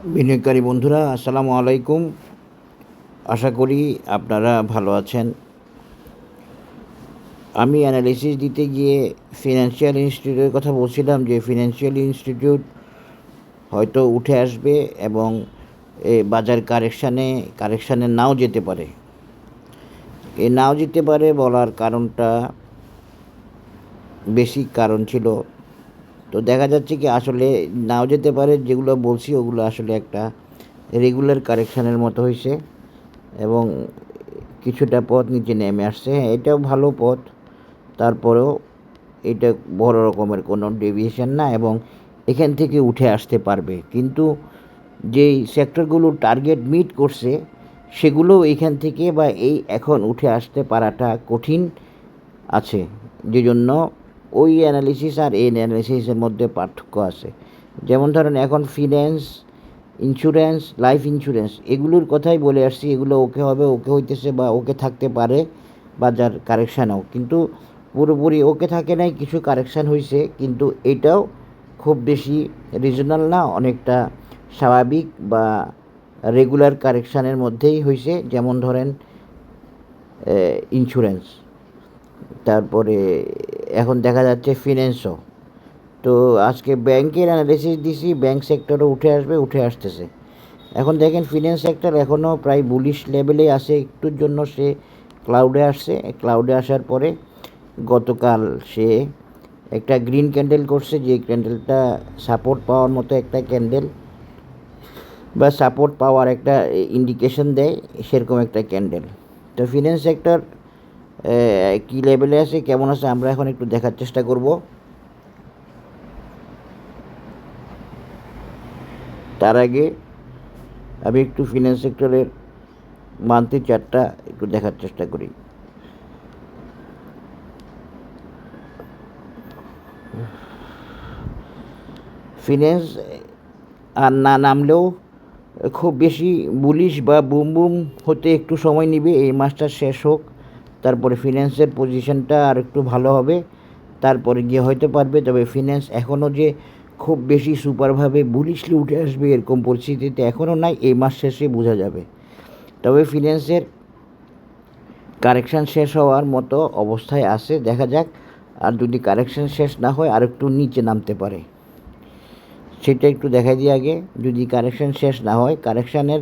বিনিয়োগকারী বন্ধুরা, আসসালামু আলাইকুম। আশা করি আপনারা ভালো আছেন। আমি অ্যানালিসিস দিতে গিয়ে ফিনান্সিয়াল ইনস্টিটিউটের কথা বলছিলাম যে ফিনান্সিয়াল ইনস্টিটিউট হয়তো উঠে আসবে এবং বাজার কারেকশানে নাও যেতে পারে। নাও যেতে পারে বলার কারণটা বেসিক কারণ ছিল। তো দেখা যাচ্ছে কি আসলে নাও যেতে পারে, যেগুলো বলছি ওগুলো আসলে একটা রেগুলার কারেকশানের মতো হয়েছে এবং কিছুটা পথ নিচে নেমে আসছে। হ্যাঁ, এটাও ভালো পথ, তারপরেও এটা বড় রকমের কোনো ডেভিয়েশন না এবং এখান থেকে উঠে আসতে পারবে। কিন্তু যেই সেক্টরগুলো টার্গেট মিট করছে সেগুলো এখান থেকে বা এখন উঠে আসতে পারাটা কঠিন আছে, যে জন্য ওই অ্যানালিসিস আর এই অ্যানালিসিসের মধ্যে পার্থক্য আছে। যেমন ধরেন এখন ফিন্যান্স, ইন্স্যুরেন্স, লাইফ ইন্স্যুরেন্স এগুলোর কথাই বলে আসছি। এগুলো ওকে হবে, ওকে হইতেছে বা ওকে থাকতে পারে বাজার কারেকশানেও, কিন্তু পুরোপুরি ওকে থাকে নাই, কিছু কারেকশান হয়েছে। কিন্তু এটাও খুব বেশি রিজনাল না, অনেকটা স্বাভাবিক বা রেগুলার কারেকশানের মধ্যেই হয়েছে। যেমন ধরেন ইন্স্যুরেন্স, তারপরে এখন দেখা যাচ্ছে ফিন্যান্সও। তো আজকে ব্যাংকের অ্যানালিসিস দিছি, ব্যাংক সেক্টরও উঠে আসতেছে। এখন দেখেন ফিন্যান্স সেক্টর এখনও প্রায় বুলিশ লেভেলে আসে, একটুর জন্য সে ক্লাউডে আসছে। ক্লাউডে আসার পরে গতকাল সে একটা গ্রিন ক্যান্ডেল করছে, যে ক্যান্ডেলটা সাপোর্ট পাওয়ার মতো একটা ক্যান্ডেল বা সাপোর্ট পাওয়ার একটা ইন্ডিকেশন দেয়, সেরকম একটা ক্যান্ডেল। তো ফিন্যান্স সেক্টর কী লেভেলে আছে, কেমন আছে, আমরা এখন একটু দেখার চেষ্টা করব। তার আগে আমি একটু ফিন্যান্স সেক্টরের মান্থলি চার্টটা একটু দেখার চেষ্টা করি। ফিন্যান্স আর না নামলেও খুব বেশি বুলিশ বা বুম বুম হতে একটু সময় নেবে। এই মাসটা শেষ হোক, তারপরে ফিন্যান্সের পজিশনটা আর একটু ভালো হবে, তারপরে গিয়ে হয়তো পারবে। তবে ফিন্যান্স এখনও যে খুব বেশি সুপারভাবে বুলিশলি উঠে আসবে এরকম পরিস্থিতিতে এখনও নাই, এই মাস শেষে বোঝা যাবে। তবে ফিন্যান্সের কারেকশান শেষ হওয়ার মতো অবস্থায় আছে, দেখা যাক। আর যদি কারেকশান শেষ না হয় আর একটু নিচে নামতে পারে, সেটা একটু দেখাই দিই আগে। যদি কারেকশান শেষ না হয়, কারেকশানের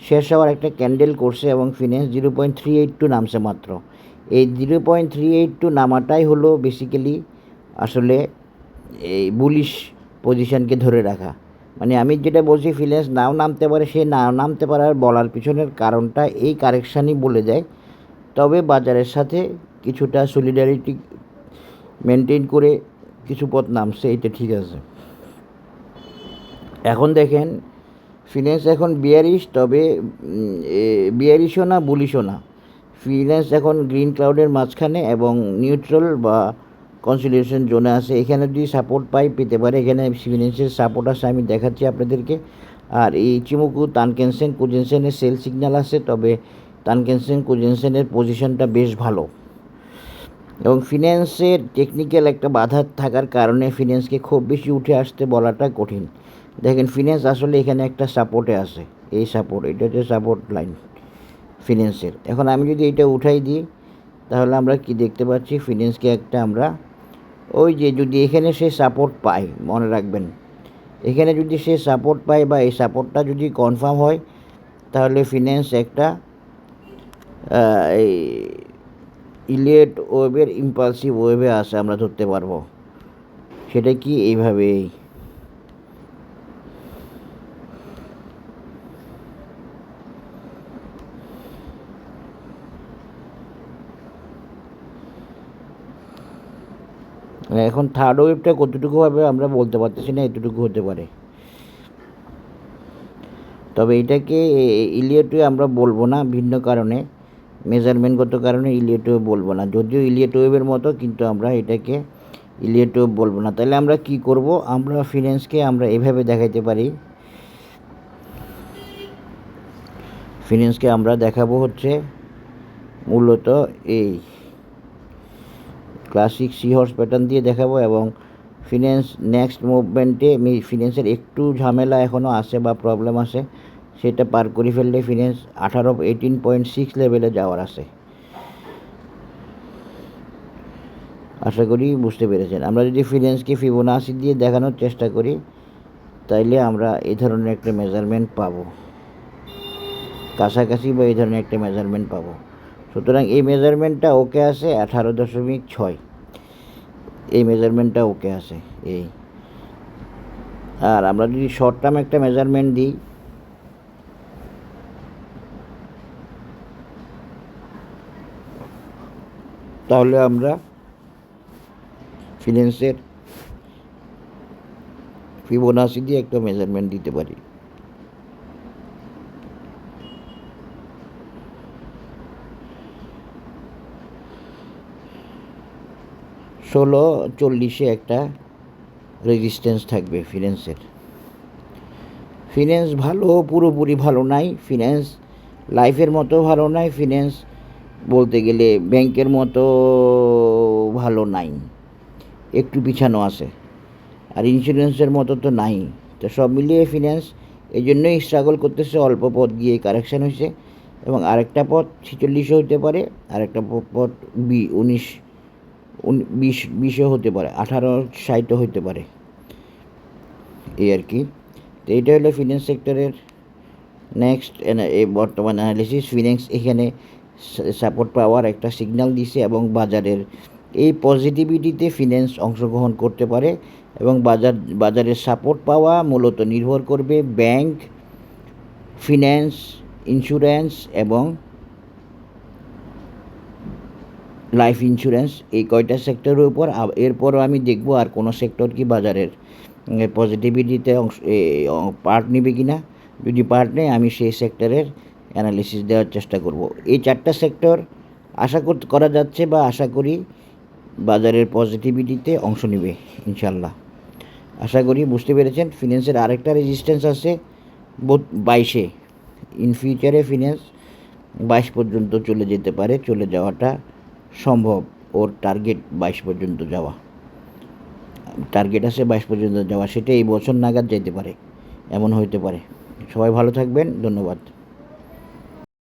শেষ হওয়ার একটা ক্যান্ডেল করছে এবং ফিন্যান্স 0.382 নামছে মাত্র। এই 0.382 নামাটাই হলো বেসিক্যালি আসলে এই বুলিশ পজিশনকে ধরে রাখা। মানে আমি যেটা বলছি, ফিন্যান্স নাও নামতে পারে, সে নাও নামতে পারার বলার পিছনের কারণটা এই কারেকশানই বলে দেয়। তবে বাজারের সাথে কিছুটা সলিডারিটি মেনটেন করে কিছু পথ নামছে, এটা ঠিক আছে। এখন দেখেন ফিন্যান্স এখন বিয়ারিশ, তবে বিয়ারিশও না, বুলিশও না। ফিন্যান্স এখন গ্রিন ক্লাউডের মাঝখানে এবং নিউট্রাল বা কনসোলিডেশন জোনে আছে। এখানে যদি সাপোর্ট পেতে পারে, এখানে ফিন্যান্সের সাপোর্ট আছে, আমি দেখাচ্ছি আপনাদেরকে। আর এই ইচিমোকু তানকেনসেন কুজেনসেনের সেল সিগন্যাল আছে, তবে তানকেনসেন কুজেনসেনের পজিশনটা বেশ ভালো এবং ফিন্যান্সের টেকনিক্যাল একটা বাধা থাকার কারণে ফিন্যান্সকে খুব বেশি উঠে আসতে বলাটা কঠিন। দেখেন ফিন্যান্স আসলে এখানে একটা সাপোর্টে আছে, এই সাপোর্ট, এটা হচ্ছে সাপোর্ট লাইন ফিন্যান্সের। এখন আমি যদি এটা উঠাই দিই, তাহলে আমরা কি দেখতে পাচ্ছি, ফিন্যান্সকে একটা আমরা ওই যে যদি এখানে সে সাপোর্ট পায়, মনে রাখবেন, এখানে যদি সে সাপোর্ট পায় বা এই সাপোর্টটা যদি কনফার্ম হয়, তাহলে ফিন্যান্স একটা এই ইলিয়েট ওয়েভের ইম্পালসিভ ওয়েভে আসে, আমরা ধরতে পারবো। সেটা কি এইভাবেই এখন থার্ড ওয়েভটা কতটুকু হবে আমরা বলতে পারতেছি না, এতটুকু হতে পারে। তবে এটাকে ইলিয়েট ওয়েভ আমরা বলবো না, ভিন্ন কারণে, মেজারমেন্টগত কারণে ইলিয়েট ওয়েভ বলবো না। যদিও ইলিয়েট ওয়েভের মতো, কিন্তু আমরা এটাকে ইলিয়েট ওয়েভ বলবো না। তাহলে আমরা কি করব, আমরা ফিন্যান্সকে আমরা এভাবে দেখাইতে পারি। ফিন্যান্সকে আমরা দেখাবো হচ্ছে মূলত এই ক্লাসিক সি হর্স প্যাটার্ন দিয়ে দেখাবো এবং ফিন্যান্স নেক্সট মুভমেন্টে ফিন্যান্সের একটু ঝামেলা এখনও আছে বা প্রবলেম আছে, সেটা পার করে ফেললে ফিন্যান্স 18.6 লেভেলে যাওয়ার আছে। আশা করি বুঝতে পেরেছেন। আমরা যদি ফিন্যান্সকে ফিবোনাচি দিয়ে দেখানোর চেষ্টা করি, তাইলে আমরা এই ধরনের একটা মেজারমেন্ট পাবো, কাছাকাছি বা এই ধরনের একটা মেজারমেন্ট পাবো। সুতরাং এই মেজারমেন্টটা ওকে আছে 18.6, এই মেজারমেন্টটা ওকে আছে এই। আর আমরা যদি শর্ট টার্ম একটা মেজারমেন্ট দিই, তাহলে আমরা ফিন্যান্সের ফিবোনাচি দিয়ে একটা মেজারমেন্ট দিতে পারি। 16.40 একটা রেজিস্ট্যান্স থাকবে ফিন্যান্সের। ফিন্যান্স ভালো, পুরোপুরি ভালো নাই। ফিন্যান্স লাইফের মতো ভালো নাই। ফিন্যান্স বলতে গেলে ব্যাংকের মতো ভালো নাই, একটু পিছানো আছে। আর ইন্স্যুরেন্সের মতো তো নাই। তো সব মিলিয়ে ফিন্যান্স এই জন্যই স্ট্রাগল করতেছে। অল্প পথ গিয়ে কারেকশান হয়েছে, এবং আরেকটা পথ 46 হতে পারে, আরেকটা পথ 20 হতে পারে, 18-60 হতে পারে, এই আর কি। তো এইটা হলো ফিন্যান্স সেক্টরের নেক্সট এই বর্তমান অ্যানালিসিস। ফিন্যান্স এখানে সাপোর্ট পাওয়ার একটা সিগন্যাল দিছে, এবং বাজারের এই পজিটিভিটিতে ফিন্যান্স অংশগ্রহণ করতে পারে, এবং বাজারের সাপোর্ট পাওয়া মূলত নির্ভর করবে ব্যাংক, ফিন্যান্স, ইন্স্যুরেন্স এবং লাইফ ইন্স্যুরেন্স, এই কয়টা সেক্টরের উপর। এরপরও আমি দেখব আর কোনো সেক্টর কি বাজারের পজিটিভিটিতে পার্ট নেবে কি না। যদি পার্ট নেয়, আমি সেই সেক্টরের অ্যানালিসিস দেওয়ার চেষ্টা করব। এই 4টা সেক্টর করা যাচ্ছে বা আশা করি বাজারের পজিটিভিটিতে অংশ নেবে ইনশাল্লাহ। আশা করি বুঝতে পেরেছেন। ফিন্যান্সের আরেকটা রেজিস্ট্যান্স আছে 22-এ। ইন ফিউচারে ফিন্যান্স 22 পর্যন্ত চলে যেতে পারে, চলে যাওয়াটা সম্ভব। ওর টার্গেট 22 পর্যন্ত যাওয়া, টার্গেট আছে 22 পর্যন্ত যাওয়া। সেটা এই বছর নাগাদ যেতে পারে, এমন হইতে পারে। সবাই ভালো থাকবেন, ধন্যবাদ।